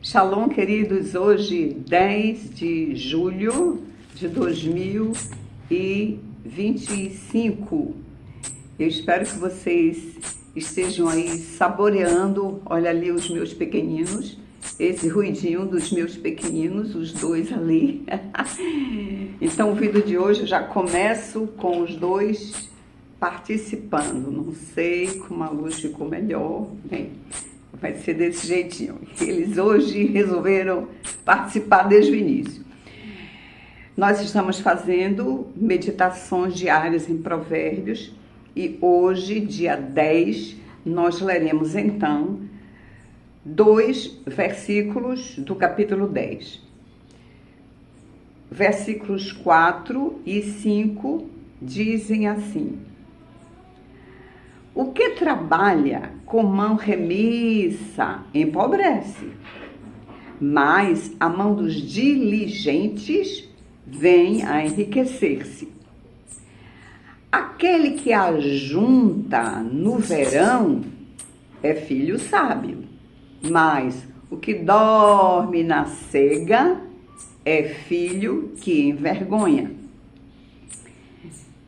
Shalom, queridos. Hoje, 10 de julho de 2025. Eu espero que vocês estejam aí saboreando. Olha ali os meus pequeninos, esse ruidinho dos meus pequeninos, os dois ali. Então, o vídeo de hoje eu já começo com os dois participando. Não sei como a luz ficou melhor, bem, vai ser desse jeitinho. Eles hoje resolveram participar desde o início. Nós estamos fazendo meditações diárias em Provérbios e hoje, dia 10, nós leremos então 2 versículos do capítulo 10. Versículos 4 e 5 dizem assim: o que trabalha com mão remissa empobrece, mas a mão dos diligentes vem a enriquecer-se. Aquele que ajunta no verão é filho sábio, mas o que dorme na cega é filho que envergonha.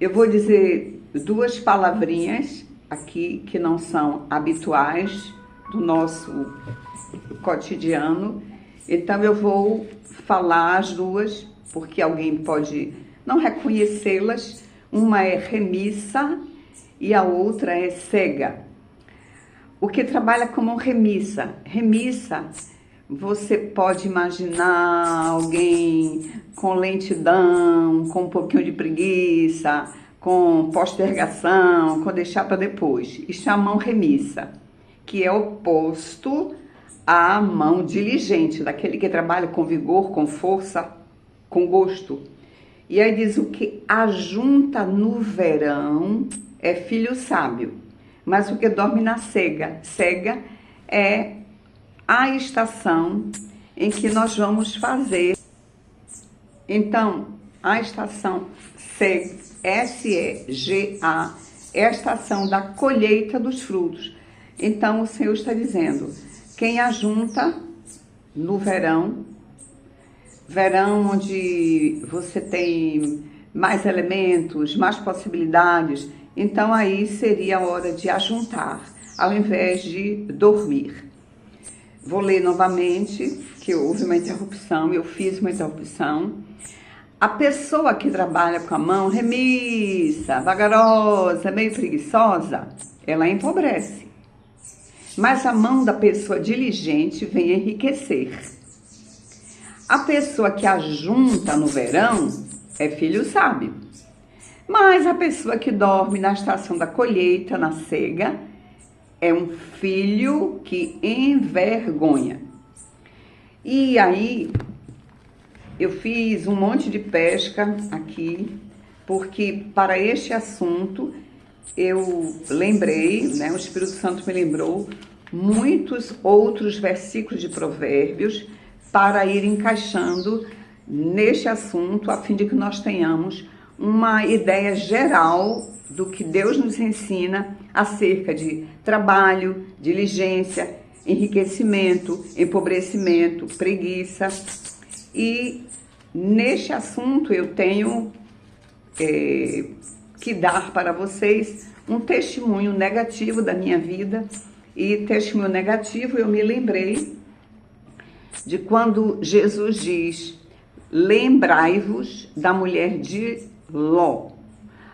Eu vou dizer 2 palavrinhas aqui que não são habituais do nosso cotidiano, então eu vou falar as duas, porque alguém pode não reconhecê-las. Uma é remissa e a outra é cega. O que trabalha como remissa? Remissa, você pode imaginar alguém com lentidão, com um pouquinho de preguiça, com postergação, com deixar para depois. Isso é a mão remissa, que é oposto à mão diligente, daquele que trabalha com vigor, com força, com gosto. E aí diz: o que ajunta no verão é filho sábio, mas o que dorme na cega. Cega é a estação em que nós vamos fazer. Então, a estação SEGA é a estação da colheita dos frutos. Então, o Senhor está dizendo: quem ajunta no verão onde você tem mais elementos, mais possibilidades, então aí seria a hora de ajuntar, ao invés de dormir. Vou ler novamente, que houve uma interrupção, eu fiz uma interrupção. A pessoa que trabalha com a mão remissa, vagarosa, meio preguiçosa, ela empobrece. Mas a mão da pessoa diligente vem enriquecer. A pessoa que ajunta no verão é filho sábio. Mas a pessoa que dorme na estação da colheita, na cega, é um filho que envergonha. E aí, eu fiz um monte de pesca aqui, porque para este assunto eu lembrei, né, o Espírito Santo me lembrou muitos outros versículos de Provérbios para ir encaixando neste assunto, a fim de que nós tenhamos uma ideia geral do que Deus nos ensina acerca de trabalho, diligência, enriquecimento, empobrecimento, preguiça. E neste assunto eu tenho que dar para vocês um testemunho negativo da minha vida. E testemunho negativo, eu me lembrei de quando Jesus diz: lembrai-vos da mulher de Ló.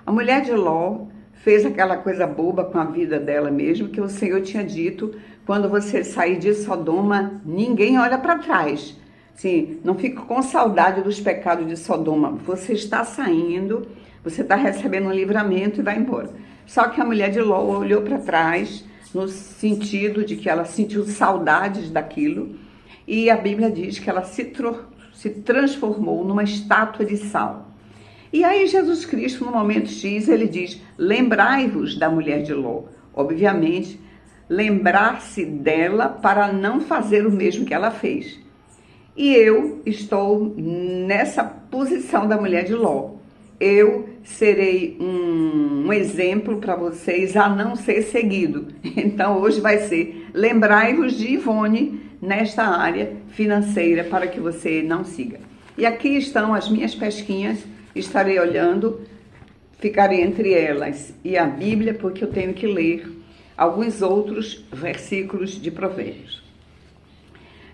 A mulher de Ló fez aquela coisa boba com a vida dela mesmo, que o Senhor tinha dito: quando você sair de Sodoma, ninguém olha para trás. Sim, não fica com saudade dos pecados de Sodoma. Você está saindo, você está recebendo um livramento e vai embora. Só que a mulher de Ló olhou para trás, no sentido de que ela sentiu saudades daquilo, e a Bíblia diz que ela se transformou numa estátua de sal. E aí Jesus Cristo, no momento X, ele diz: lembrai-vos da mulher de Ló. Obviamente, lembrar-se dela para não fazer o mesmo que ela fez. E eu estou nessa posição da mulher de Ló. Eu serei um exemplo para vocês a não ser seguido. Então hoje vai ser: lembrai-vos de Ivone nesta área financeira para que você não siga. E aqui estão as minhas pesquinhas, estarei olhando, ficarei entre elas e a Bíblia, porque eu tenho que ler alguns outros versículos de Provérbios.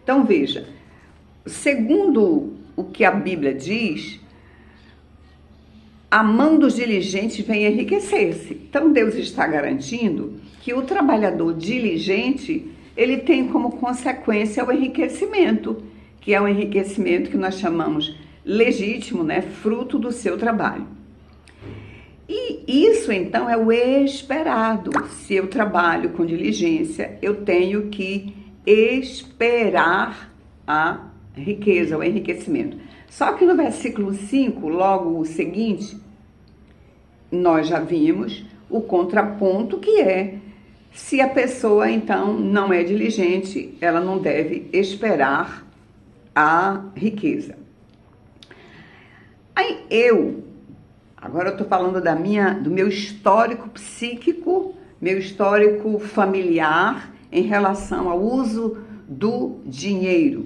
Então veja, segundo o que a Bíblia diz, a mão dos diligentes vem enriquecer-se. Então Deus está garantindo que o trabalhador diligente, ele tem como consequência o enriquecimento, que é o enriquecimento que nós chamamos legítimo, né? Fruto do seu trabalho. E isso então é o esperado. Se eu trabalho com diligência, eu tenho que esperar a riqueza, o enriquecimento. Só que no versículo 5, logo o seguinte, nós já vimos o contraponto, que é: se a pessoa então não é diligente, ela não deve esperar a riqueza. Aí agora eu estou falando do meu histórico psíquico, meu histórico familiar em relação ao uso do dinheiro.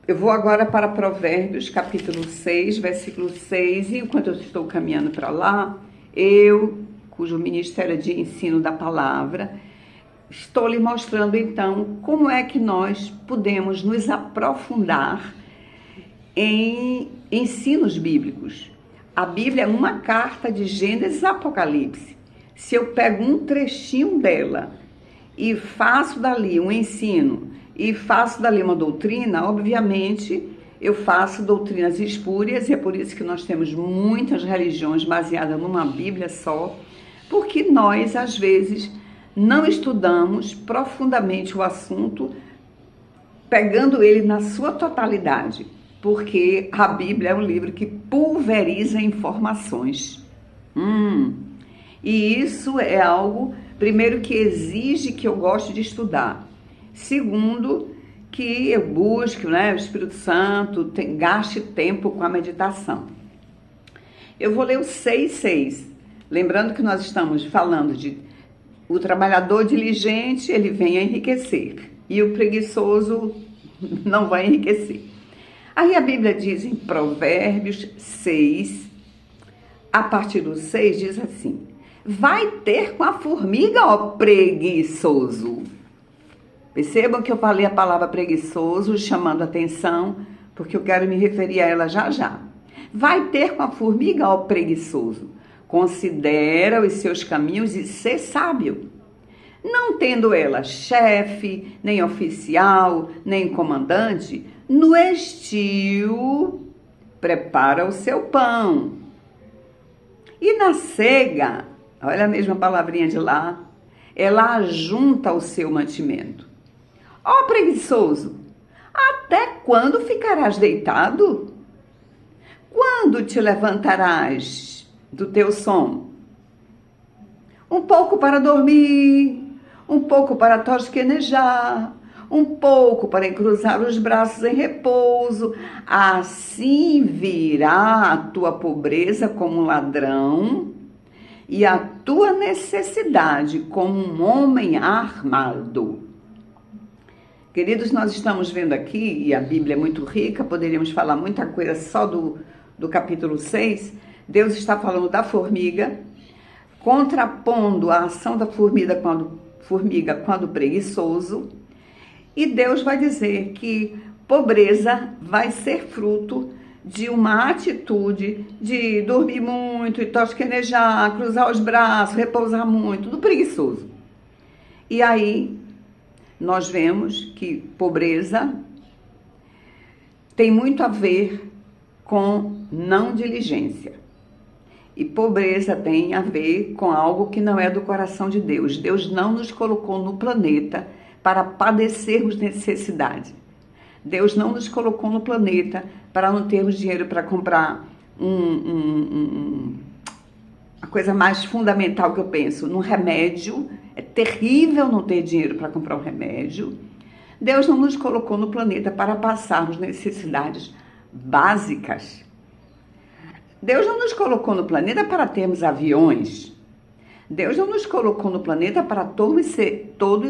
Eu vou agora para Provérbios, capítulo 6, versículo 6, e enquanto eu estou caminhando para lá, cujo ministério é de ensino da palavra, estou lhe mostrando então como é que nós podemos nos aprofundar em ensinos bíblicos. A Bíblia é uma carta de Gênesis a Apocalipse. Se eu pego um trechinho dela e faço dali um ensino e faço dali uma doutrina, obviamente eu faço doutrinas espúrias, e é por isso que nós temos muitas religiões baseadas numa Bíblia só, porque nós, às vezes, não estudamos profundamente o assunto, pegando ele na sua totalidade, porque a Bíblia é um livro que pulveriza informações. E isso é algo, primeiro, que exige que eu goste de estudar. Segundo, que eu busque, né, o Espírito Santo, gaste tempo com a meditação. Eu vou ler o 6,6. Lembrando que nós estamos falando de o trabalhador diligente, ele vem a enriquecer, e o preguiçoso não vai enriquecer. Aí a Bíblia diz em Provérbios 6, a partir do 6, diz assim: vai ter com a formiga, ó preguiçoso. Percebam que eu falei a palavra preguiçoso, chamando a atenção, porque eu quero me referir a ela já já. Vai ter com a formiga, ó preguiçoso. Considera os seus caminhos e sê sábio. Não tendo ela chefe, nem oficial, nem comandante, no estio prepara o seu pão. E na cega, olha a mesma palavrinha de lá, ela ajunta o seu mantimento. Ó preguiçoso, até quando ficarás deitado? Quando te levantarás do teu sono? Um pouco para dormir, um pouco para tosquenejar, um pouco para encruzar os braços em repouso. Assim virá a tua pobreza como um ladrão e a tua necessidade como um homem armado. Queridos, nós estamos vendo aqui, e a Bíblia é muito rica, poderíamos falar muita coisa só do capítulo 6, Deus está falando da formiga, contrapondo a ação da formiga quando preguiçoso, e Deus vai dizer que pobreza vai ser fruto de uma atitude de dormir muito e tosquenejar, cruzar os braços, repousar muito, do preguiçoso. E aí nós vemos que pobreza tem muito a ver com não diligência. E pobreza tem a ver com algo que não é do coração de Deus. Deus não nos colocou no planeta para padecermos necessidade. Deus não nos colocou no planeta para não termos dinheiro para comprar a coisa mais fundamental que eu penso, num remédio. É terrível não ter dinheiro para comprar um remédio. Deus não nos colocou no planeta para passarmos necessidades básicas. Deus não nos colocou no planeta para termos aviões. Deus não nos colocou no planeta para todos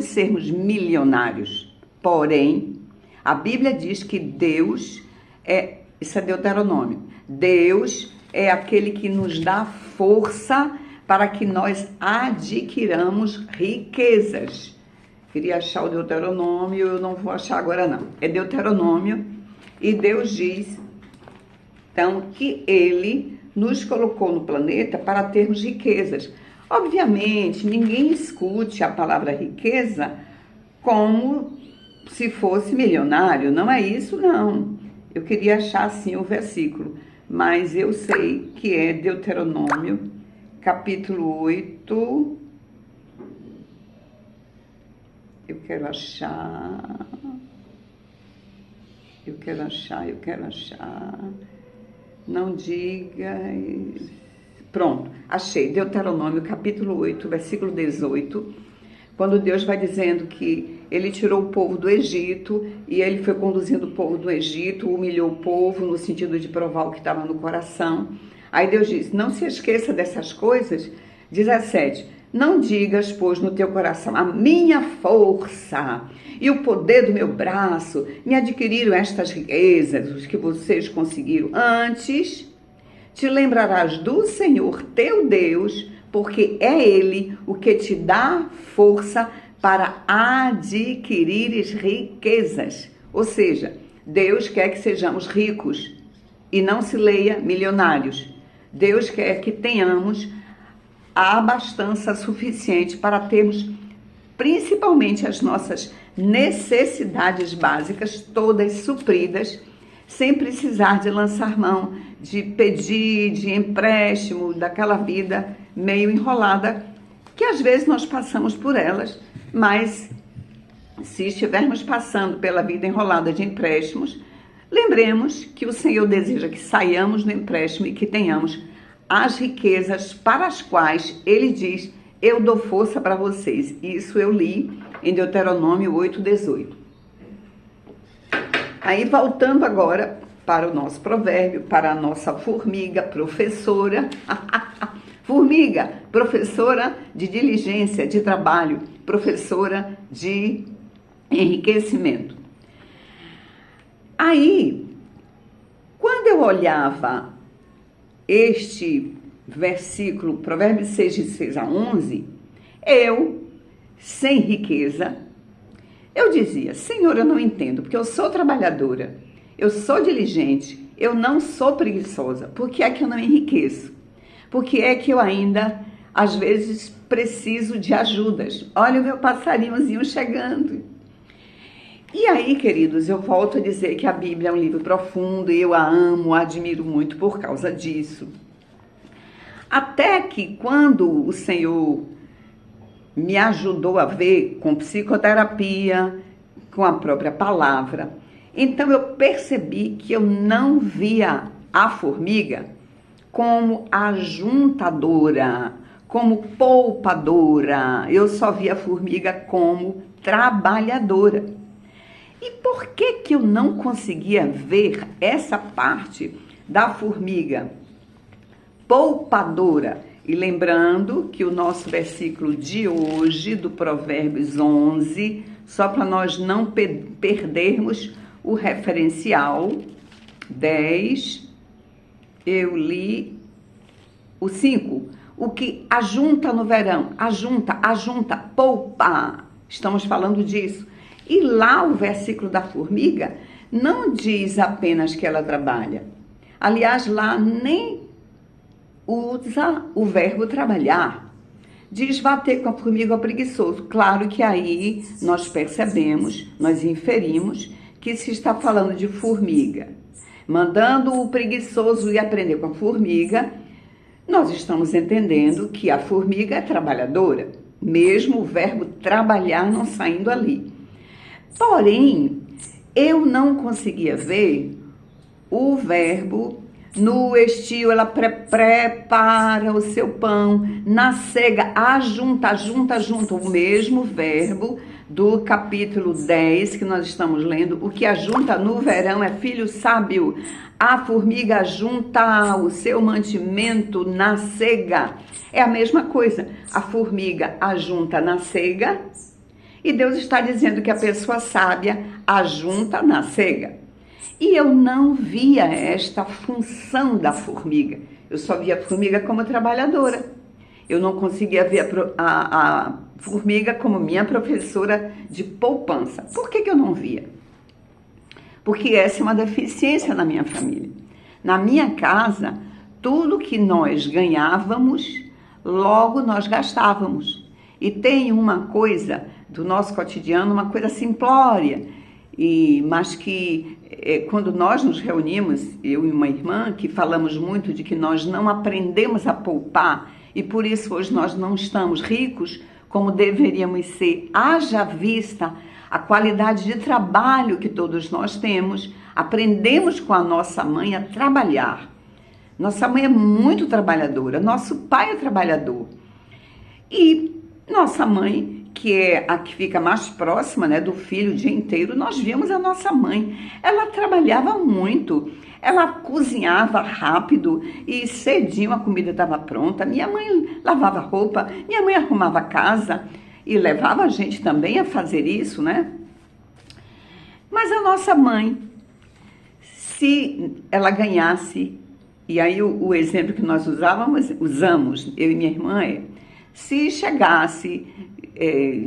sermos milionários. Porém, a Bíblia diz que Deus isso é Deuteronômio, Deus é aquele que nos dá força para que nós adquiramos riquezas. Queria achar o Deuteronômio, eu não vou achar agora não. É Deuteronômio, e Deus diz, então, que Ele nos colocou no planeta para termos riquezas. Obviamente, ninguém escute a palavra riqueza como se fosse milionário, não é isso não. Eu queria achar assim o versículo, mas eu sei que é Deuteronômio, capítulo 8, eu quero achar, não diga, pronto, achei, Deuteronômio, capítulo 8, versículo 18, quando Deus vai dizendo que Ele tirou o povo do Egito e Ele foi conduzindo o povo do Egito, humilhou o povo no sentido de provar o que estava no coração. Aí Deus diz, não se esqueça dessas coisas. 17, não digas, pois, no teu coração, a minha força e o poder do meu braço me adquiriram estas riquezas, os que vocês conseguiram. Antes, te lembrarás do Senhor teu Deus, porque é Ele o que te dá força para adquirires riquezas. Ou seja, Deus quer que sejamos ricos e não se leia milionários. Deus quer que tenhamos a abastança suficiente para termos principalmente as nossas necessidades básicas todas supridas, sem precisar de lançar mão, de pedir, de empréstimo, daquela vida meio enrolada, que às vezes nós passamos por elas, mas se estivermos passando pela vida enrolada de empréstimos, lembremos que o Senhor deseja que saiamos do empréstimo e que tenhamos as riquezas para as quais Ele diz, eu dou força para vocês. Isso eu li em Deuteronômio 8:18. Aí voltando agora para o nosso provérbio, para a nossa formiga professora, formiga, professora de diligência, de trabalho, professora de enriquecimento. Aí, quando eu olhava este versículo, Provérbios 6, de 6 a 11, eu, sem riqueza, eu dizia, Senhor, eu não entendo, porque eu sou trabalhadora, eu sou diligente, eu não sou preguiçosa, por que é que eu não enriqueço? Por que é que eu ainda, às vezes, preciso de ajudas? Olha o meu passarinhozinho chegando. E aí, queridos, eu volto a dizer que a Bíblia é um livro profundo e eu a amo, a admiro muito por causa disso. Até que quando o Senhor me ajudou a ver com psicoterapia, com a própria palavra, então eu percebi que eu não via a formiga como ajuntadora, como poupadora, eu só via a formiga como trabalhadora. E por que eu não conseguia ver essa parte da formiga poupadora? E lembrando que o nosso versículo de hoje, do Provérbios 11, só para nós não perdermos o referencial, 10, eu li o 5, o que ajunta no verão, ajunta, poupa, estamos falando disso. E lá o versículo da formiga não diz apenas que ela trabalha. Aliás, lá nem usa o verbo trabalhar. Diz bater com a formiga ao preguiçoso. Claro que aí nós percebemos, nós inferimos que se está falando de formiga. Mandando o preguiçoso ir aprender com a formiga, nós estamos entendendo que a formiga é trabalhadora, mesmo o verbo trabalhar não saindo ali. Porém, eu não conseguia ver o verbo no estio, ela prepara o seu pão, na cega, ajunta, o mesmo verbo do capítulo 10 que nós estamos lendo. O que ajunta no verão é filho sábio. A formiga junta o seu mantimento na cega. É a mesma coisa. A formiga ajunta na cega E Deus está dizendo que a pessoa sábia ajunta na cega. E eu não via esta função da formiga. Eu só via a formiga como trabalhadora. Eu não conseguia ver a formiga como minha professora de poupança. Por que eu não via? Porque essa é uma deficiência na minha família. Na minha casa, tudo que nós ganhávamos, logo nós gastávamos. E tem uma coisa do nosso cotidiano, uma coisa simplória, mas que quando nós nos reunimos, eu e uma irmã, que falamos muito de que nós não aprendemos a poupar e por isso hoje nós não estamos ricos como deveríamos ser, haja vista a qualidade de trabalho que todos nós temos. Aprendemos com a nossa mãe a trabalhar. Nossa mãe é muito trabalhadora, nosso pai é trabalhador. E nossa mãe, que é a que fica mais próxima, né, do filho o dia inteiro, nós vimos a nossa mãe. Ela trabalhava muito, ela cozinhava rápido e cedinho a comida estava pronta. Minha mãe lavava roupa, minha mãe arrumava a casa e levava a gente também a fazer isso, né? Mas a nossa mãe, se ela ganhasse, e aí o exemplo que nós usamos, eu e minha irmã, se chegasse,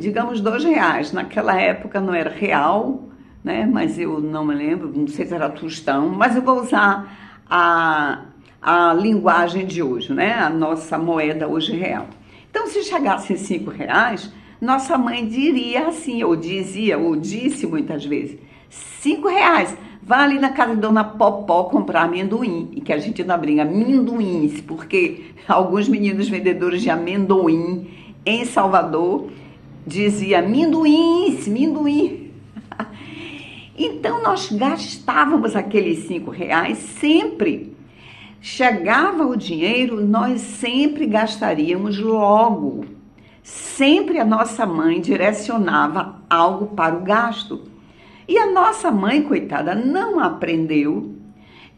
digamos, R$2, naquela época não era real, né? Mas eu não me lembro, não sei se era tostão, mas eu vou usar a linguagem de hoje, né? A nossa moeda hoje real. Então, se chegasse R$5, nossa mãe diria assim, ou dizia, ou disse muitas vezes, R$5, vá ali na casa de Dona Popó comprar amendoim, e que a gente não brinca, amendoins, porque alguns meninos vendedores de amendoim em Salvador diziam amendoins, amendoim. Então nós gastávamos aqueles R$5 sempre. Chegava o dinheiro, nós sempre gastaríamos logo. Sempre a nossa mãe direcionava algo para o gasto. E a nossa mãe, coitada, não aprendeu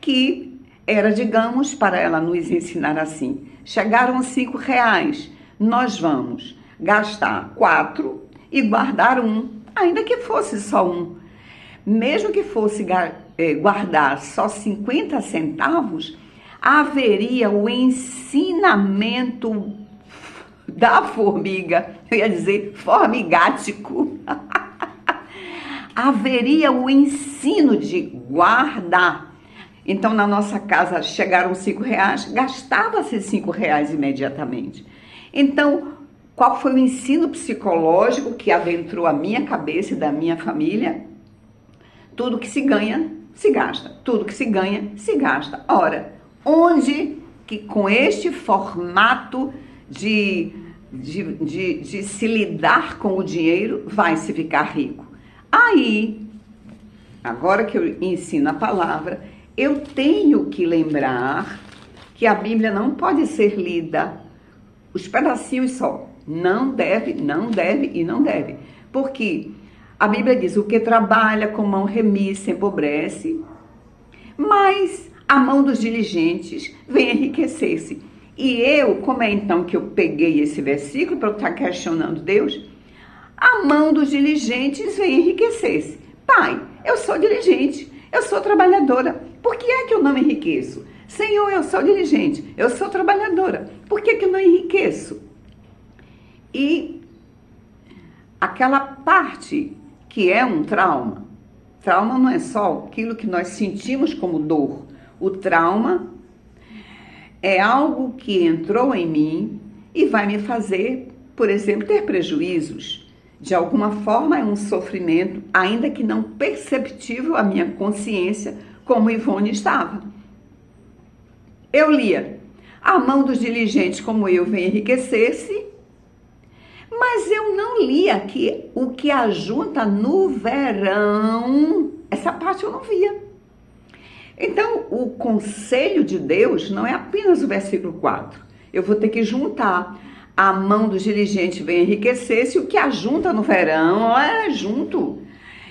que era, digamos, para ela nos ensinar assim. Chegaram R$5, nós vamos gastar 4 e guardar 1, ainda que fosse só 1. Mesmo que fosse guardar só 50 centavos, haveria o ensinamento da formiga, eu ia dizer formigático. Haveria o ensino de guardar. Então, na nossa casa, chegaram R$5, gastava-se R$5 imediatamente. Então, qual foi o ensino psicológico que adentrou a minha cabeça e da minha família? Tudo que se ganha, se gasta. Tudo que se ganha, se gasta. Ora, onde que com este formato de se lidar com o dinheiro vai se ficar rico? Aí, agora que eu ensino a palavra, eu tenho que lembrar que a Bíblia não pode ser lida os pedacinhos só. Não deve, não deve e não deve. Porque a Bíblia diz, o que trabalha com mão remissa empobrece, mas a mão dos diligentes vem enriquecer-se. E eu, como é então que eu peguei esse versículo para eu estar questionando Deus? A mão dos diligentes vem enriquecer-se. Pai, eu sou diligente, eu sou trabalhadora. Por que é que eu não me enriqueço? Senhor, eu sou diligente, eu sou trabalhadora. Por que eu não enriqueço? E aquela parte que é um trauma. Trauma não é só aquilo que nós sentimos como dor. O trauma é algo que entrou em mim e vai me fazer, por exemplo, ter prejuízos. De alguma forma é um sofrimento, ainda que não perceptível à minha consciência, como Ivone estava. Eu lia, a mão dos diligentes como eu vem enriquecer-se, mas eu não lia que o que ajunta no verão, essa parte eu não via. Então, o conselho de Deus não é apenas o versículo 4. Eu vou ter que juntar. A mão dos diligentes vem enriquecer-se, o que ajunta no verão é junto.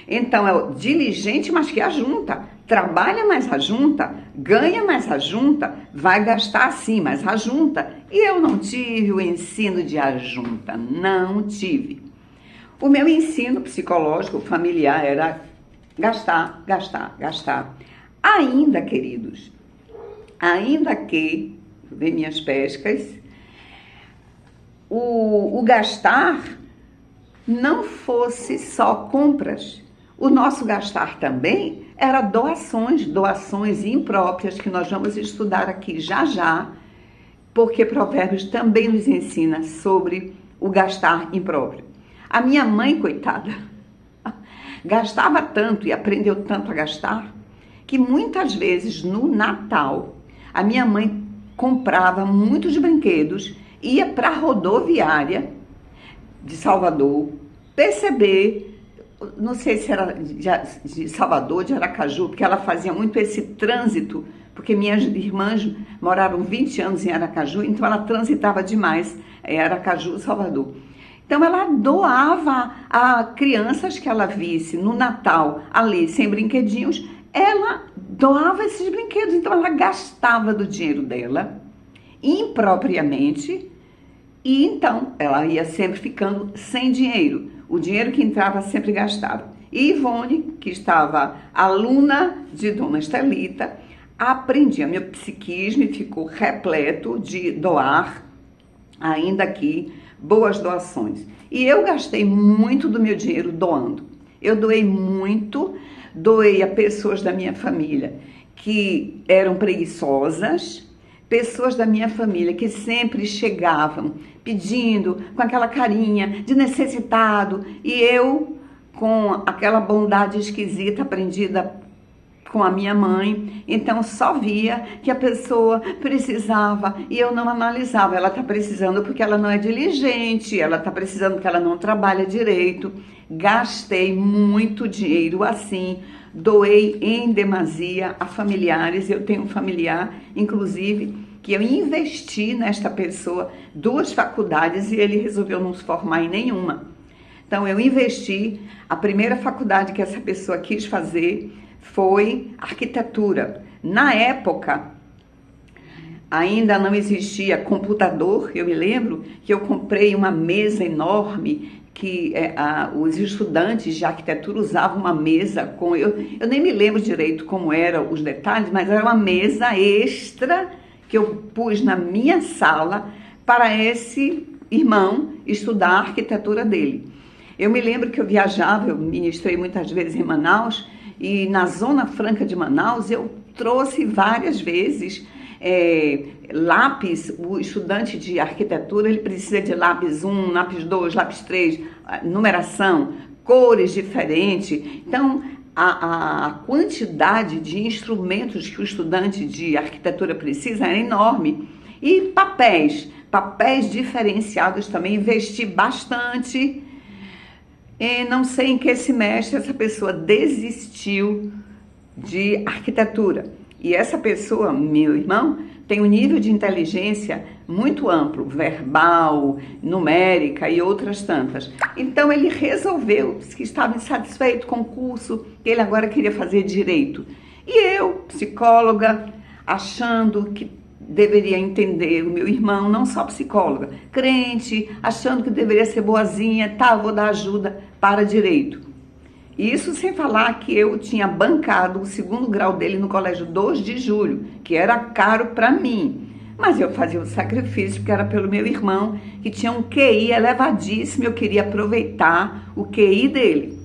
Então, é o diligente, mas que ajunta. Trabalha, mas ajunta. Ganha, mas ajunta. Vai gastar sim, mas ajunta. E eu não tive o ensino de ajunta. Não tive. O meu ensino psicológico familiar era gastar, gastar, gastar. Ainda, queridos, ainda que, vem minhas pescas, o gastar não fosse só compras. O nosso gastar também era doações, doações impróprias, que nós vamos estudar aqui já já, porque Provérbios também nos ensina sobre o gastar impróprio. A minha mãe, coitada, gastava tanto e aprendeu tanto a gastar, que muitas vezes no Natal, a minha mãe comprava muitos brinquedos, ia para a rodoviária de Salvador, perceber, não sei se era de Salvador, de Aracaju, porque ela fazia muito esse trânsito, porque minhas irmãs moraram 20 anos em Aracaju, então ela transitava demais em Aracaju, Salvador. Então ela doava a crianças que ela visse no Natal ali sem brinquedinhos, ela doava esses brinquedos, então ela gastava do dinheiro dela impropriamente e então ela ia sempre ficando sem dinheiro. O dinheiro que entrava sempre gastava. E Ivone, que estava aluna de Dona Estelita, aprendia. Meu psiquismo ficou repleto de doar, ainda aqui, boas doações. E eu gastei muito do meu dinheiro doando. Eu doei muito, doei a pessoas da minha família que eram preguiçosas, pessoas da minha família que sempre chegavam pedindo, com aquela carinha de necessitado, e eu, com aquela bondade esquisita aprendida com a minha mãe, então só via que a pessoa precisava e eu não analisava. Ela está precisando porque ela não é diligente, ela está precisando porque ela não trabalha direito. Gastei muito dinheiro assim, doei em demasia a familiares. Eu tenho um familiar, inclusive, que eu investi nesta pessoa 2 faculdades e ele resolveu não se formar em nenhuma. Então eu investi, a primeira faculdade que essa pessoa quis fazer foi arquitetura. Na época, ainda não existia computador. Eu me lembro que eu comprei uma mesa enorme, que os estudantes de arquitetura usavam uma mesa com... Eu nem me lembro direito como eram os detalhes, mas era uma mesa extra que eu pus na minha sala para esse irmão estudar a arquitetura dele. Eu me lembro que eu viajava, eu ministrei muitas vezes em Manaus, e na Zona Franca de Manaus eu trouxe várias vezes lápis. O estudante de arquitetura, ele precisa de lápis 1, lápis 2, lápis 3, numeração, cores diferentes. Então, a quantidade de instrumentos que o estudante de arquitetura precisa é enorme. E papéis diferenciados também, investi bastante. E não sei em que semestre essa pessoa desistiu de arquitetura. E essa pessoa, meu irmão, tem um nível de inteligência muito amplo, verbal, numérica e outras tantas. Então ele resolveu, que estava insatisfeito com o curso, que ele agora queria fazer direito. E eu, psicóloga, achando que deveria entender o meu irmão, não só psicóloga, crente, achando que deveria ser boazinha, tá, vou dar ajuda para direito. Isso sem falar que eu tinha bancado o 2º grau dele no colégio 2 de julho, que era caro para mim. Mas eu fazia o sacrifício, porque era pelo meu irmão, que tinha um QI elevadíssimo, eu queria aproveitar o QI dele.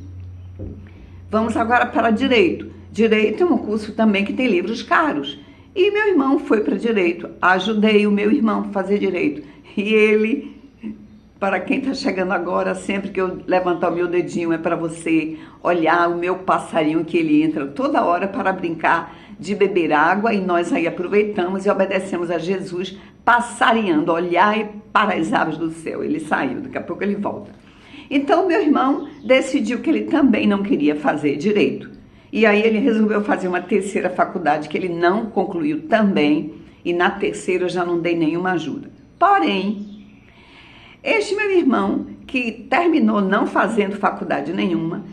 Vamos agora para direito. Direito é um curso também que tem livros caros. E meu irmão foi para direito, ajudei o meu irmão a fazer direito. E ele, para quem está chegando agora, sempre que eu levantar o meu dedinho é para você olhar o meu passarinho, que ele entra toda hora para brincar de beber água, e nós aí aproveitamos e obedecemos a Jesus passarinhando, olhar para as aves do céu. Ele saiu, daqui a pouco ele volta. Então meu irmão decidiu que ele também não queria fazer direito. E aí ele resolveu fazer uma 3ª faculdade, que ele não concluiu também, e na 3ª eu já não dei nenhuma ajuda. Porém, este meu irmão, que terminou não fazendo faculdade nenhuma,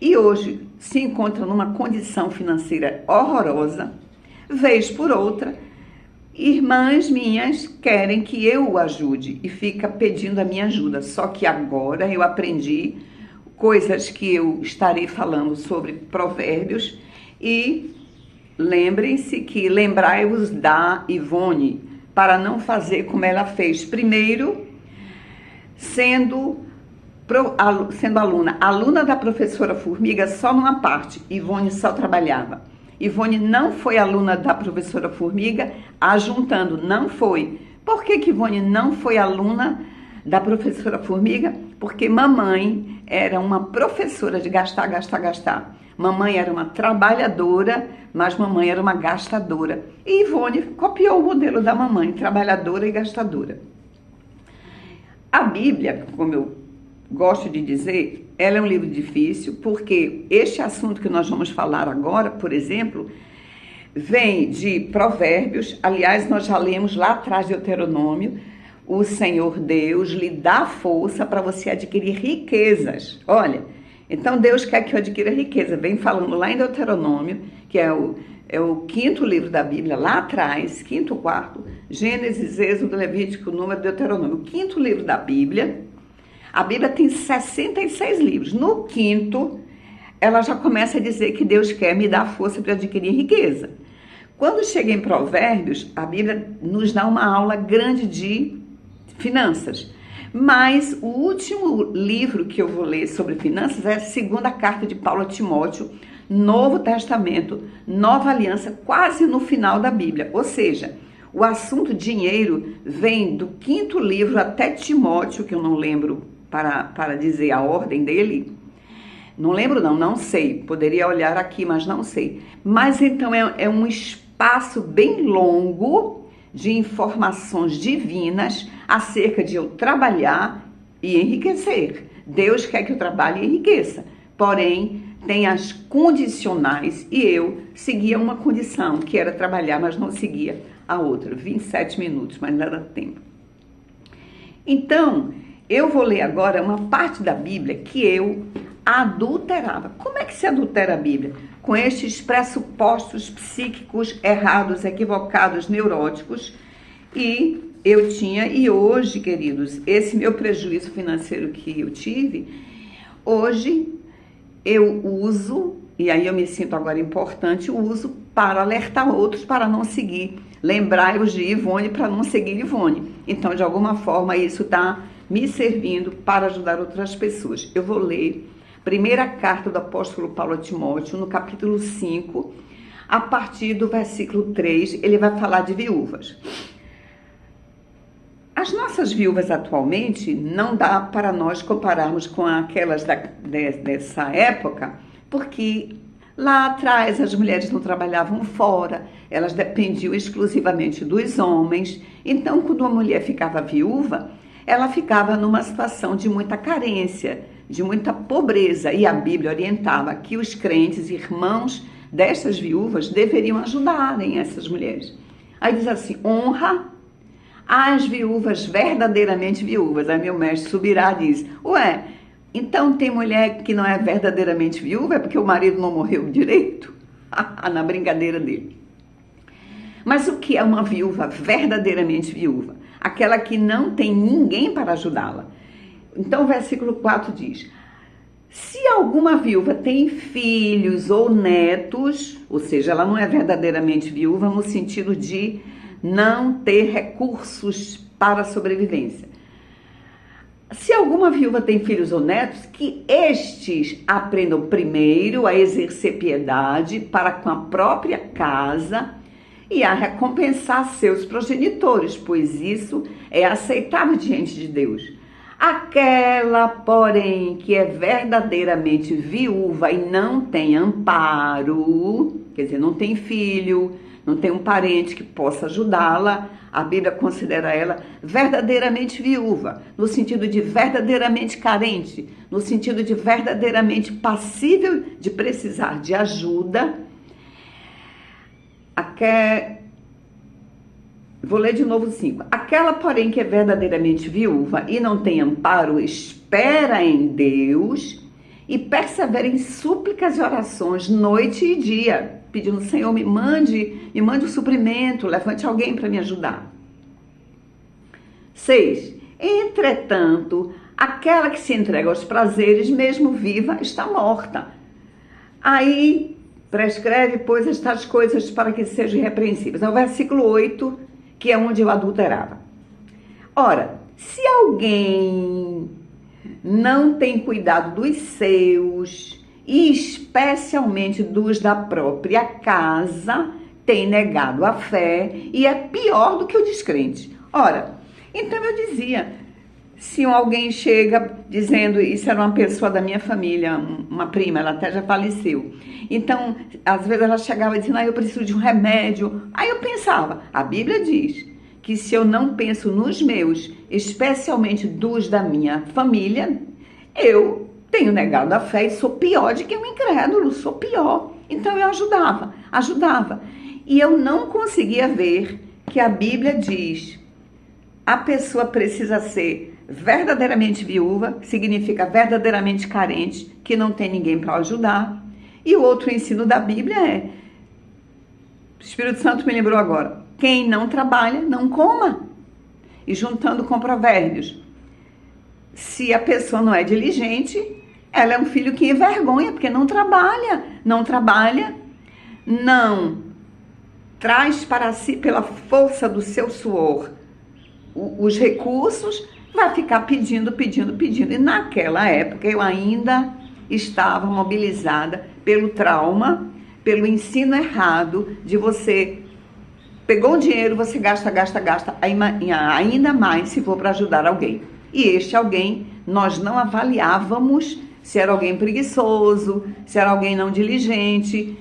e hoje se encontra numa condição financeira horrorosa, vez por outra, irmãs minhas querem que eu o ajude, e fica pedindo a minha ajuda. Só que agora eu aprendi coisas que eu estarei falando sobre Provérbios. E lembrem-se que lembrai-vos da Ivone, para não fazer como ela fez. Primeiro, sendo aluna da professora Formiga só numa parte, Ivone só trabalhava. Ivone não foi aluna da professora Formiga, ajuntando, não foi. Por que Ivone não foi aluna da professora Formiga? Porque mamãe era uma professora de gastar, gastar, gastar. Mamãe era uma trabalhadora, mas mamãe era uma gastadora. E Ivone copiou o modelo da mamãe, trabalhadora e gastadora. A Bíblia, como eu gosto de dizer, ela é um livro difícil, porque este assunto que nós vamos falar agora, por exemplo, vem de Provérbios. Aliás, nós já lemos lá atrás de Deuteronômio. O Senhor Deus lhe dá força para você adquirir riquezas. Olha, então Deus quer que eu adquira riqueza. Vem falando lá em Deuteronômio, que é o quinto livro da Bíblia, lá atrás, quinto, quarto, Gênesis, Êxodo, Levítico, Número, Deuteronômio. O quinto livro da Bíblia, a Bíblia tem 66 livros. No quinto, ela já começa a dizer que Deus quer me dar força para adquirir riqueza. Quando chega em Provérbios, a Bíblia nos dá uma aula grande de finanças. Mas o último livro que eu vou ler sobre finanças é a segunda carta de Paulo a Timóteo, Novo Testamento, Nova Aliança, quase no final da Bíblia. Ou seja, o assunto dinheiro vem do quinto livro até Timóteo, que eu não lembro para dizer a ordem dele. Não lembro não sei. Poderia olhar aqui, mas não sei. Mas então é um espaço bem longo de informações divinas acerca de eu trabalhar e enriquecer. Deus quer que eu trabalhe e enriqueça. Porém, tem as condicionais e eu seguia uma condição, que era trabalhar, mas não seguia a outra. 27 minutos, mas não era tempo. Então, eu vou ler agora uma parte da Bíblia que eu adulterava. Como é que se adultera a Bíblia? Com estes pressupostos psíquicos errados, equivocados, neuróticos. E eu tinha, e hoje, queridos, esse meu prejuízo financeiro que eu tive, hoje eu uso, e aí eu me sinto agora importante, uso para alertar outros para não seguir. Lembrai-vos de Ivone para não seguir Ivone. Então, de alguma forma, isso está me servindo para ajudar outras pessoas. Eu vou ler primeira carta do apóstolo Paulo a Timóteo, no capítulo 5, a partir do versículo 3, ele vai falar de viúvas. As nossas viúvas atualmente não dá para nós compararmos com aquelas dessa época, porque lá atrás as mulheres não trabalhavam fora, elas dependiam exclusivamente dos homens. Então, quando uma mulher ficava viúva, ela ficava numa situação de muita carência, de muita pobreza, e a Bíblia orientava que os crentes, irmãos dessas viúvas, deveriam ajudarem essas mulheres. Aí diz assim: honra as viúvas verdadeiramente viúvas. Aí meu mestre Subirá diz: ué, então tem mulher que não é verdadeiramente viúva, é porque o marido não morreu direito? Na brincadeira dele. Mas o que é uma viúva verdadeiramente viúva? Aquela que não tem ninguém para ajudá-la. Então o versículo 4 diz: se alguma viúva tem filhos ou netos, ou seja, ela não é verdadeiramente viúva no sentido de não ter recursos para a sobrevivência. Se alguma viúva tem filhos ou netos, que estes aprendam primeiro a exercer piedade para com a própria casa e a recompensar seus progenitores, pois isso é aceitável diante de Deus. Aquela, porém, que é verdadeiramente viúva e não tem amparo, quer dizer, não tem filho, não tem um parente que possa ajudá-la, a Bíblia considera ela verdadeiramente viúva, no sentido de verdadeiramente carente, no sentido de verdadeiramente passível de precisar de ajuda. Vou ler de novo 5. Aquela, porém, que é verdadeiramente viúva e não tem amparo, espera em Deus e persevera em súplicas e orações noite e dia, pedindo: Senhor, me mande o suprimento, levante alguém para me ajudar. 6. Entretanto, Aquela que se entrega aos prazeres, mesmo viva, está morta. Aí prescreve, pois, estas coisas para que sejam irrepreensíveis. É o versículo 8, que é onde eu adulterava. Ora, se alguém não tem cuidado dos seus, e especialmente dos da própria casa, tem negado a fé e é pior do que o descrente. Ora, então eu dizia, se alguém chega dizendo, isso era uma pessoa da minha família, uma prima, ela até já faleceu. Então, às vezes ela chegava dizendo, eu preciso de um remédio. Aí eu pensava, a Bíblia diz que se eu não penso nos meus, especialmente dos da minha família, eu tenho negado a fé e sou pior de que um incrédulo, sou pior. Então eu ajudava. E eu não conseguia ver que a Bíblia diz, a pessoa precisa ser verdadeiramente viúva, significa verdadeiramente carente, que não tem ninguém para ajudar. E o outro ensino da Bíblia é, o Espírito Santo me lembrou agora, quem não trabalha, não coma. E juntando com Provérbios, se a pessoa não é diligente, ela é um filho que envergonha, porque não trabalha, não traz para si, pela força do seu suor, os recursos, vai ficar pedindo. E naquela época eu ainda estava mobilizada pelo trauma, pelo ensino errado de você pegou o dinheiro, você gasta, ainda mais se for para ajudar alguém. E este alguém, nós não avaliávamos se era alguém preguiçoso, se era alguém não diligente,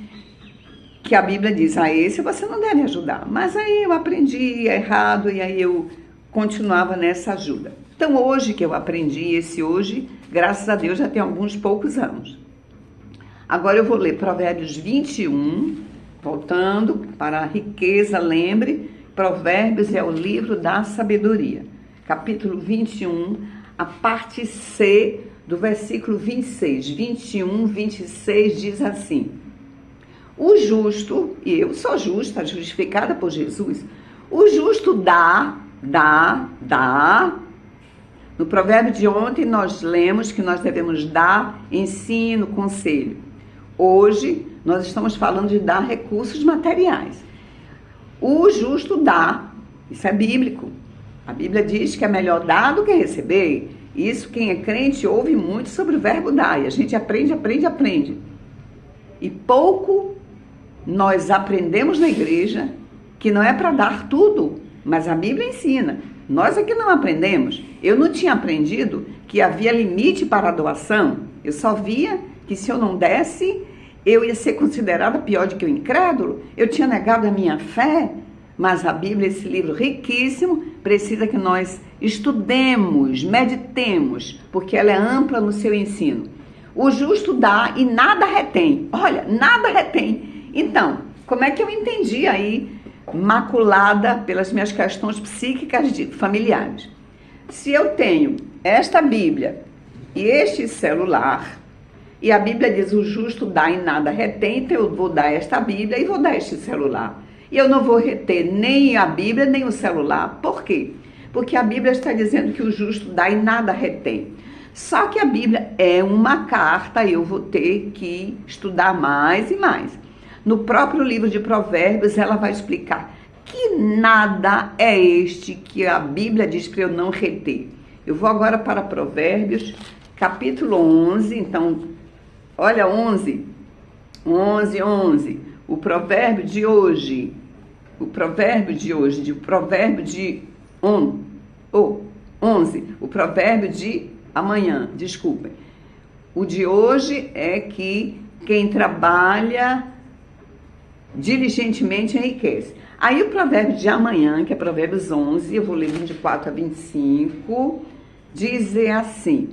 que a Bíblia diz, esse você não deve ajudar. Mas aí eu aprendi errado e aí eu continuava nessa ajuda. Então hoje que eu aprendi, hoje, graças a Deus, já tem alguns poucos anos. Agora eu vou ler Provérbios 21, voltando para a riqueza, lembre, Provérbios é o livro da sabedoria. Capítulo 21, a parte C do versículo 26, 21, 26 diz assim, o justo, e eu sou justa, justificada por Jesus, o justo dá. No provérbio de ontem nós lemos que nós devemos dar ensino, conselho. Hoje nós estamos falando de dar recursos materiais. O justo dá, isso é bíblico. A Bíblia diz que é melhor dar do que receber. Isso quem é crente ouve muito sobre o verbo dar. E a gente aprende. E pouco nós aprendemos na igreja que não é para dar tudo, mas a Bíblia ensina. Nós aqui não aprendemos. Eu não tinha aprendido que havia limite para a doação. Eu só via que se eu não desse, eu ia ser considerada pior do que o incrédulo. Eu tinha negado a minha fé. Mas a Bíblia, esse livro riquíssimo, precisa que nós estudemos, meditemos, porque ela é ampla no seu ensino. O justo dá e nada retém. Olha, nada retém. Então, como é que eu entendi aí, maculada pelas minhas questões psíquicas familiares? Se eu tenho esta Bíblia e este celular, e a Bíblia diz o justo dá e nada retém, então eu vou dar esta Bíblia e vou dar este celular. E eu não vou reter nem a Bíblia, nem o celular. Por quê? Porque a Bíblia está dizendo que o justo dá e nada retém. Só que a Bíblia é uma carta, eu vou ter que estudar mais e mais. No próprio livro de Provérbios, ela vai explicar que nada é este que a Bíblia diz para eu não reter. Eu vou agora para Provérbios, capítulo 11. Então, olha, 11. O provérbio de hoje, o provérbio de 11, o provérbio de amanhã, desculpem. O de hoje é que quem trabalha diligentemente enriquece. Aí o provérbio de amanhã, que é Provérbios 11, eu vou ler 24 a 25, diz assim,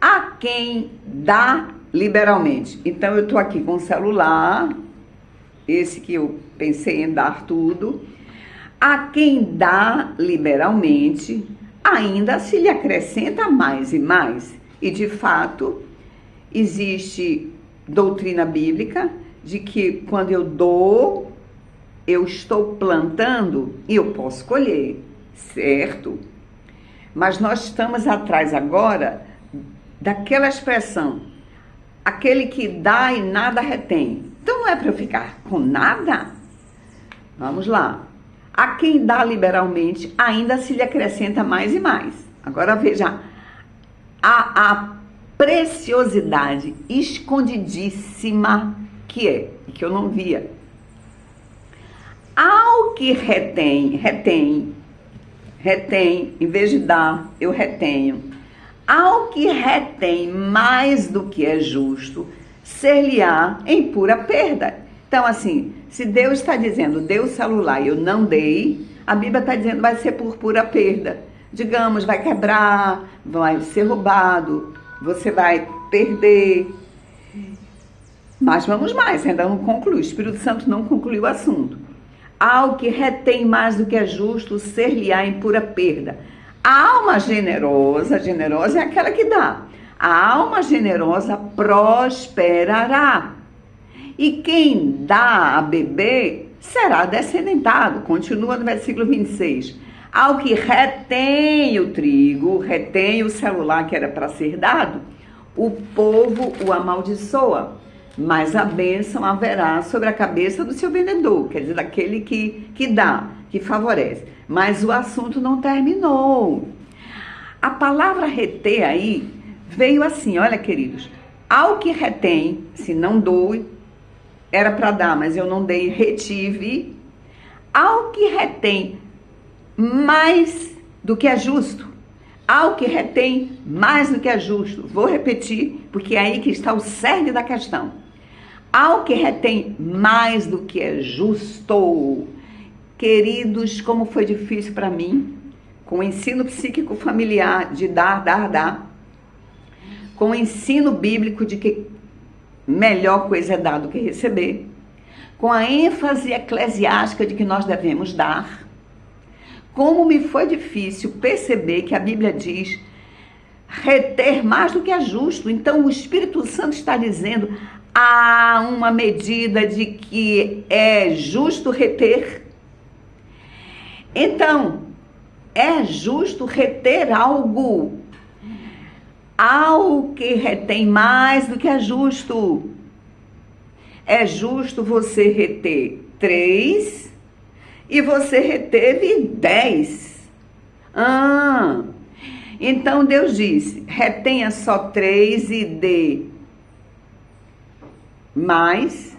a quem dá liberalmente. Então eu estou aqui com o celular, esse que eu pensei em dar tudo. A quem dá liberalmente, ainda se lhe acrescenta mais e mais. E de fato, existe doutrina bíblica de que quando eu dou, eu estou plantando e eu posso colher, certo? Mas nós estamos atrás agora daquela expressão, aquele que dá e nada retém. Então não é para eu ficar com nada? Vamos lá. A quem dá liberalmente, ainda se lhe acrescenta mais e mais. Agora veja, a preciosidade escondidíssima que é, e que eu não via. Ao que retém, em vez de dar, eu retenho. Ao que retém mais do que é justo, ser-lhe-á em pura perda. Então, assim, se Deus está dizendo, dê o celular e eu não dei, a Bíblia está dizendo, vai ser por pura perda. Digamos, vai quebrar, vai ser roubado, você vai perder. Mas vamos mais, ainda não conclui, o Espírito Santo não concluiu o assunto. Ao que retém mais do que é justo, ser-lhe-á em pura perda. A alma generosa é aquela que dá. A alma generosa prosperará. E quem dá a beber será descendentado. Continua no versículo 26. Ao que retém o trigo, retém o celular que era para ser dado, o povo o amaldiçoa. Mas a bênção haverá sobre a cabeça do seu vendedor, quer dizer, daquele que dá, que favorece. Mas o assunto não terminou. A palavra reter aí veio assim, olha queridos, ao que retém, se não dou, era para dar, mas eu não dei, retive. Ao que retém mais do que é justo, ao que retém mais do que é justo, vou repetir, porque é aí que está o cerne da questão. Ao que retém mais do que é justo. Queridos, como foi difícil para mim, com o ensino psíquico familiar de dar, com o ensino bíblico de que melhor coisa é dar do que receber, com a ênfase eclesiástica de que nós devemos dar, como me foi difícil perceber que a Bíblia diz reter mais do que é justo. Então o Espírito Santo está dizendo, há uma medida de que é justo reter. Então, é justo reter algo. Ao que retém mais do que é justo. É justo você reter 3 e você reteve 10. Então Deus disse, retenha só 3 e dê mais,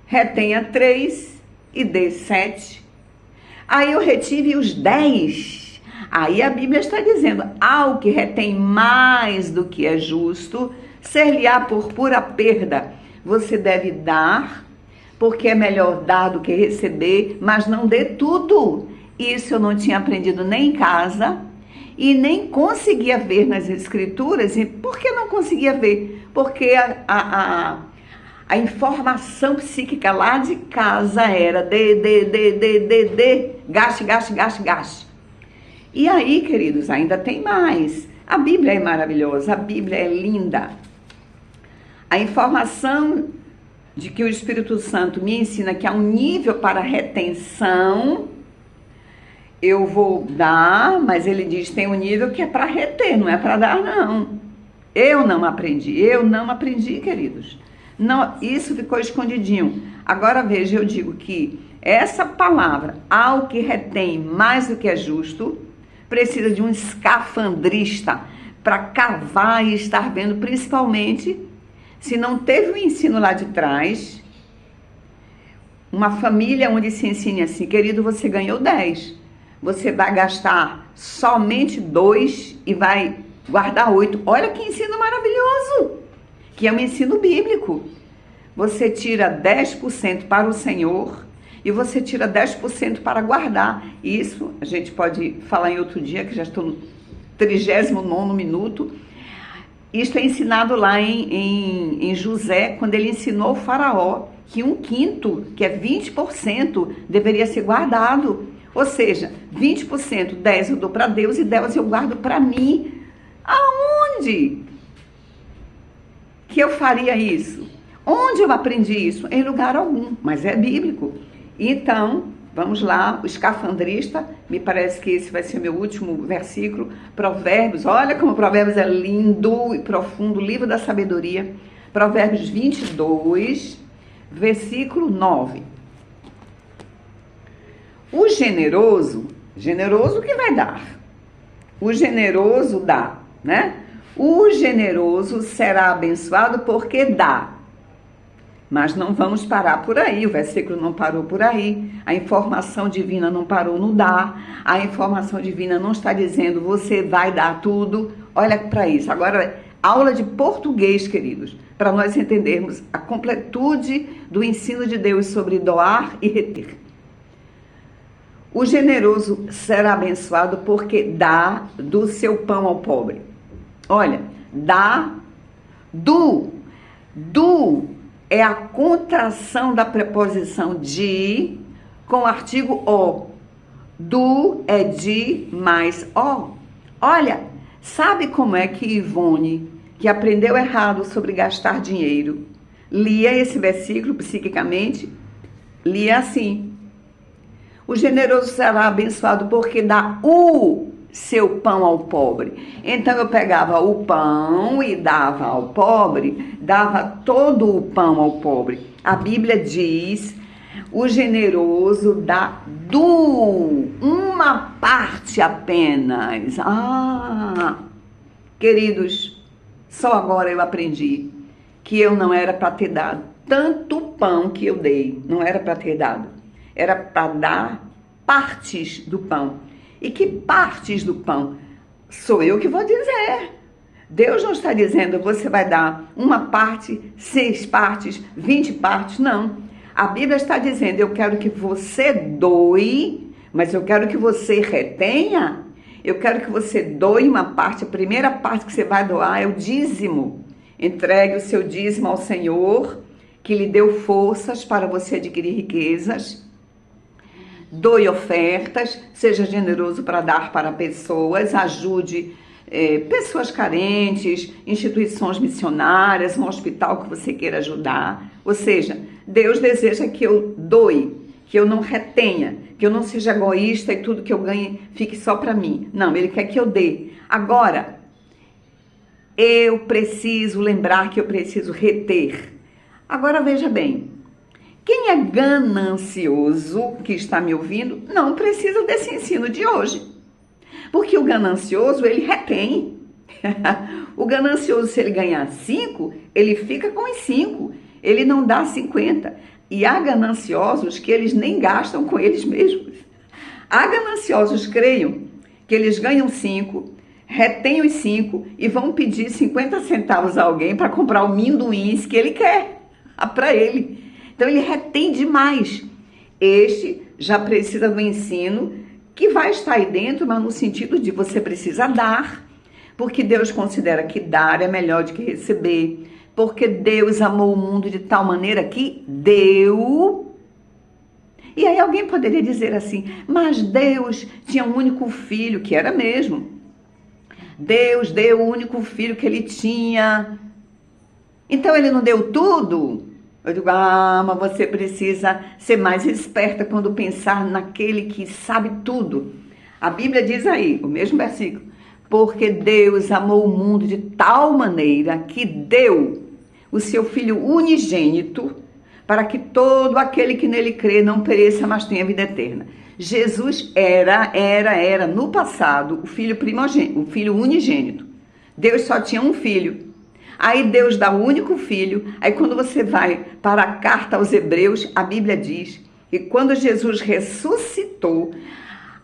retenha 3 e dê 7. Aí eu retive os 10. Aí a Bíblia está dizendo, ao que retém mais do que é justo, ser-lhe-á por pura perda. Você deve dar, porque é melhor dar do que receber, mas não dê tudo. Isso eu não tinha aprendido nem em casa e nem conseguia ver nas Escrituras. E por que não conseguia ver? Porque a informação psíquica lá de casa era gaste. E aí, queridos, ainda tem mais. A Bíblia é maravilhosa, a Bíblia é linda. A informação de que o Espírito Santo me ensina que há um nível para retenção, eu vou dar, mas ele diz que tem um nível que é para reter, não é para dar, não. Eu não aprendi, queridos. Não, isso ficou escondidinho. Agora veja, eu digo que essa palavra, ao que retém mais do que é justo, precisa de um escafandrista para cavar e estar vendo, principalmente se não teve o ensino lá de trás, uma família onde se ensine assim, querido, você ganhou 10, você vai gastar somente 2 e vai guardar 8. Olha que ensino maravilhoso, que é um ensino bíblico. Você tira 10% para o Senhor e você tira 10% para guardar. Isso a gente pode falar em outro dia, que já estou no 39º minuto. Isto é ensinado lá em José, quando ele ensinou o faraó que 1/5, que é 20%, deveria ser guardado. Ou seja, 20%, 10 eu dou para Deus e 10 eu guardo para mim. Aonde que eu faria isso? Onde eu aprendi isso? Em lugar algum, mas é bíblico. Então, Vamos lá, o escafandrista, me parece que esse vai ser o meu último versículo. Provérbios, olha como Provérbios é lindo e profundo, livro da sabedoria. Provérbios 22, versículo 9. O generoso que vai dar? O generoso dá, né? O generoso será abençoado porque dá. Mas não vamos parar por aí, o versículo não parou por aí, a informação divina não parou no dar, a informação divina não está dizendo você vai dar tudo. Olha para isso, agora aula de português, queridos, para nós entendermos a completude do ensino de Deus sobre doar e reter. O generoso será abençoado porque dá do seu pão ao pobre. Olha, dá do é a contração da preposição de com o artigo o. Do é de mais o. Olha, sabe como é que Ivone, que aprendeu errado sobre gastar dinheiro, lia esse versículo psiquicamente? Lia assim: o generoso será abençoado porque dá o seu pão ao pobre. Então eu pegava o pão e dava ao pobre, dava todo o pão ao pobre. A Bíblia diz: o generoso dá uma parte apenas. Queridos, só agora eu aprendi que eu não era para ter dado tanto pão que eu dei. Não era para ter dado. Era para dar partes do pão. E que partes do pão? Sou eu que vou dizer. Deus não está dizendo você vai dar uma parte, 6 partes, 20 partes, não. A Bíblia está dizendo, eu quero que você doe, mas eu quero que você retenha. Eu quero que você doe uma parte, a primeira parte que você vai doar é o dízimo. Entregue o seu dízimo ao Senhor, que lhe deu forças para você adquirir riquezas. Doe ofertas, seja generoso para dar para pessoas, ajude pessoas carentes, instituições missionárias, um hospital que você queira ajudar. Ou seja, Deus deseja que eu doe, que eu não retenha, que eu não seja egoísta e tudo que eu ganhe fique só para mim. Não, Ele quer que eu dê. Agora, eu preciso lembrar que eu preciso reter. Agora veja bem, quem é ganancioso, que está me ouvindo, não precisa desse ensino de hoje. Porque o ganancioso, ele retém. O ganancioso, se ele ganhar 5, ele fica com os 5. Ele não dá 50. E há gananciosos que eles nem gastam com eles mesmos. Há gananciosos, creiam, que eles ganham 5, retêm os 5 e vão pedir 50 centavos a alguém para comprar o minduins que ele quer para ele. Então ele retém demais. Este já precisa do ensino que vai estar aí dentro, mas no sentido de você precisa dar, porque Deus considera que dar é melhor do que receber, porque Deus amou o mundo de tal maneira que deu. E aí alguém poderia dizer assim, mas Deus tinha um único filho, que era mesmo. Deus deu o único filho que ele tinha. Então ele não deu tudo? Eu digo, mas você precisa ser mais esperta quando pensar naquele que sabe tudo. A Bíblia diz aí, o mesmo versículo, porque Deus amou o mundo de tal maneira que deu o seu Filho unigênito para que todo aquele que nele crê não pereça, mas tenha vida eterna. Jesus era no passado o filho primogênito, o filho unigênito. Deus só tinha um filho. Aí Deus dá o único filho. Aí quando você vai para a carta aos Hebreus, a Bíblia diz que quando Jesus ressuscitou,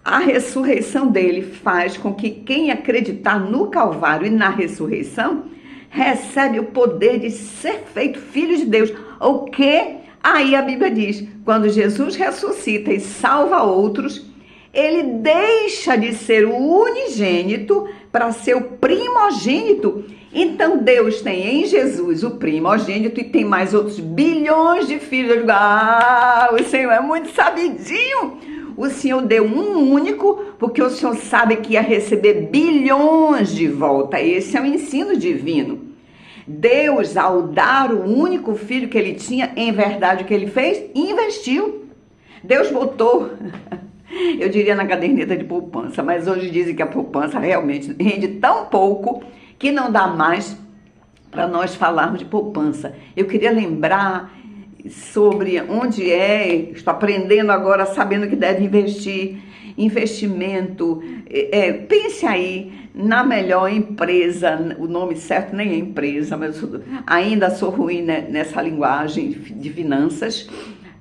a ressurreição dele faz com que quem acreditar no Calvário e na ressurreição recebe o poder de ser feito filho de Deus. O que? Aí a Bíblia diz, quando Jesus ressuscita e salva outros, ele deixa de ser o unigênito para ser o primogênito. Então Deus tem em Jesus o primogênito e tem mais outros bilhões de filhos. Eu digo, o Senhor é muito sabidinho. O Senhor deu um único, porque o Senhor sabe que ia receber bilhões de volta. Esse é o ensino divino. Deus, ao dar o único filho que ele tinha, em verdade o que ele fez? Investiu. Deus botou, eu diria, na caderneta de poupança, mas hoje dizem que a poupança realmente rende tão pouco que não dá mais para nós falarmos de poupança. Eu queria lembrar sobre onde estou aprendendo agora, sabendo que deve investir, investimento, pense aí na melhor empresa, o nome certo nem é empresa, mas ainda sou ruim nessa linguagem de finanças,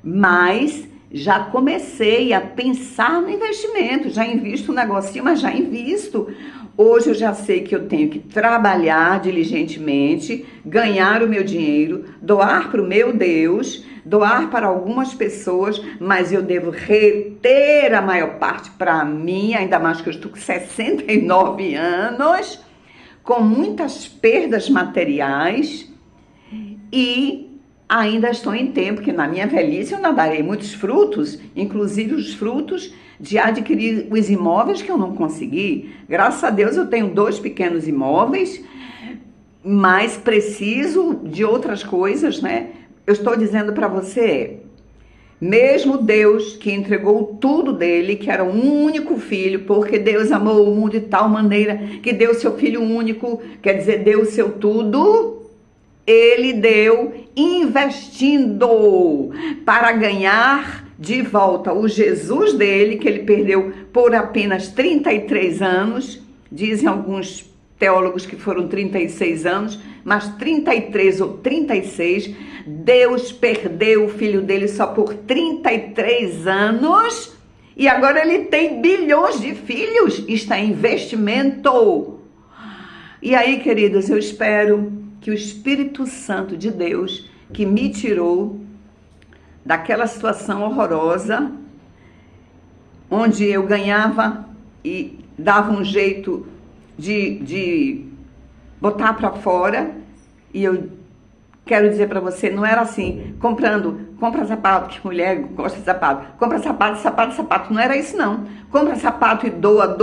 mas já comecei a pensar no investimento, já invisto um negocinho, mas já invisto. Hoje eu já sei que eu tenho que trabalhar diligentemente, ganhar o meu dinheiro, doar para o meu Deus, doar para algumas pessoas, mas eu devo reter a maior parte para mim, ainda mais que eu estou com 69 anos, com muitas perdas materiais e ainda estou em tempo que na minha velhice eu não darei muitos frutos, inclusive os frutos de adquirir os imóveis que eu não consegui. Graças a Deus eu tenho 2 pequenos imóveis, mas preciso de outras coisas, né? Eu estou dizendo para você, mesmo Deus que entregou tudo dele, que era um único filho, porque Deus amou o mundo de tal maneira que deu seu filho único, quer dizer, deu o seu tudo, ele deu investindo para ganhar de volta o Jesus dele, que ele perdeu por apenas 33 anos, dizem alguns teólogos que foram 36 anos, mas 33 ou 36, Deus perdeu o filho dele só por 33 anos, e agora ele tem bilhões de filhos, está em investimento. E aí, queridos, eu espero que o Espírito Santo de Deus, que me tirou daquela situação horrorosa, onde eu ganhava e dava um jeito de botar para fora, e eu quero dizer para você, não era assim, compra sapato, que mulher gosta de sapato, compra sapato, não era isso não, compra sapato e doa,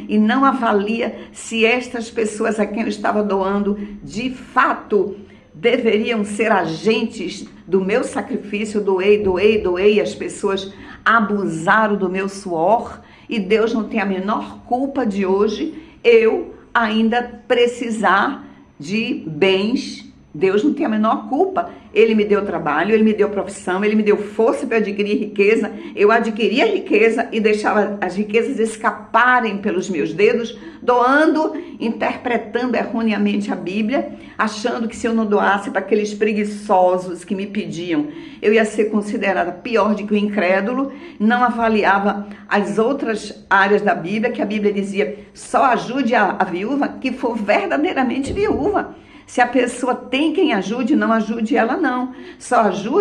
e não avalia se estas pessoas a quem eu estava doando, de fato, deveriam ser agentes do meu sacrifício, doei, as pessoas abusaram do meu suor, e Deus não tem a menor culpa de hoje eu ainda precisar de bens. Deus não tem a menor culpa. Ele me deu trabalho, ele me deu profissão, ele me deu força para adquirir riqueza. Eu adquiria a riqueza e deixava as riquezas escaparem pelos meus dedos, doando, interpretando erroneamente a Bíblia, achando que se eu não doasse para aqueles preguiçosos que me pediam, eu ia ser considerada pior do que o incrédulo. Não avaliava as outras áreas da Bíblia, que a Bíblia dizia, só ajude a viúva que for verdadeiramente viúva. Se a pessoa tem quem ajude, não ajude ela não. Só ajude